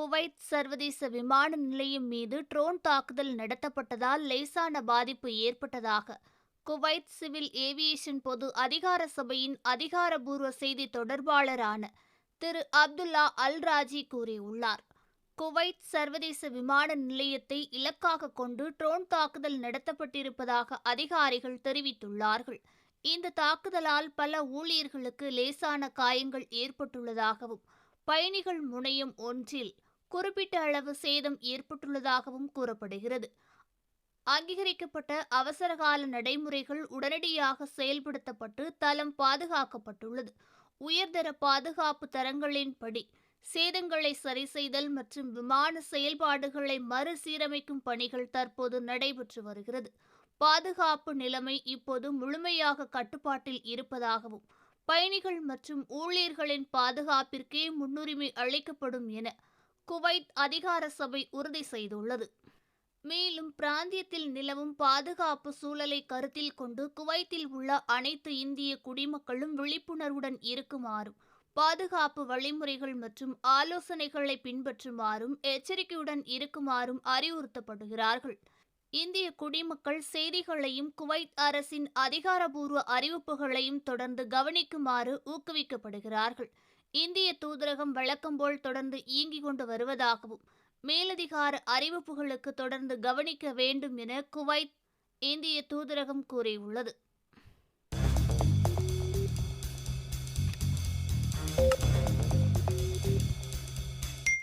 Kuwait சர்வதேச விமான நிலையம் மீது ட்ரோன் தாக்குதல் நடத்தப்பட்டதால் லேசான பாதிப்பு ஏற்பட்டதாக குவைத் சிவில் ஏவியேஷன் பொது அதிகார சபையின் அதிகாரப்பூர்வ செய்தி தொடர்பாளரான திரு அப்துல்லா அல் ராஜி கூறியுள்ளார். குவைத் சர்வதேச விமான நிலையத்தை இலக்காக கொண்டு ட்ரோன் தாக்குதல் நடத்தப்பட்டிருப்பதாக அதிகாரிகள் தெரிவித்துள்ளார்கள். இந்த தாக்குதலால் பல ஊழியர்களுக்கு லேசான காயங்கள் ஏற்பட்டுள்ளதாகவும் பயணிகள் முனையம் ஒன்றில் குறிப்பிட்ட அளவு சேதம் ஏற்பட்டுள்ளதாகவும் கூறப்படுகிறது. அங்கீகரிக்கப்பட்ட அவசரகால நடைமுறைகள் உடனடியாக செயல்படுத்தப்பட்டு தளம் பாதுகாக்கப்பட்டுள்ளது. உயர்தர பாதுகாப்பு தரங்களின்படி சேதங்களை சரிசெய்தல் மற்றும் விமான செயல்பாடுகளை மறுசீரமைக்கும் பணிகள் தற்போது நடைபெற்று வருகிறது. பாதுகாப்பு நிலைமை இப்போது முழுமையாக கட்டுப்பாட்டில் இருப்பதாகவும் பயணிகள் மற்றும் ஊழியர்களின் பாதுகாப்பிற்கே முன்னுரிமை அளிக்கப்படும் என குவைத் அதிகார சபை உறுதி செய்துள்ளது. மேலும் பிராந்தியத்தில் நிலவும் பாதுகாப்பு சூழலை கருத்தில் கொண்டு குவைத்தில் உள்ள அனைத்து இந்திய குடிமக்களும் விழிப்புணர்வுடன் இருக்குமாறும் பாதுகாப்பு வழிமுறைகள் மற்றும் ஆலோசனைகளை பின்பற்றுமாறும் எச்சரிக்கையுடன் இருக்குமாறும் அறிவுறுத்தப்படுகிறார்கள். இந்திய குடிமக்கள் செய்திகளையும் குவைத் அரசின் அதிகாரப்பூர்வ அறிவிப்புகளையும் தொடர்ந்து கவனிக்குமாறு ஊக்குவிக்கப்படுகிறார்கள். இந்திய தூதரகம் வழக்கம்போல் தொடர்ந்து இயங்கிக் கொண்டு வருவதாகவும் மேலதிகார அறிவிப்புகளுக்கு தொடர்ந்து கவனிக்க வேண்டும் என குவைத் இந்திய தூதரகம் கூறியுள்ளது.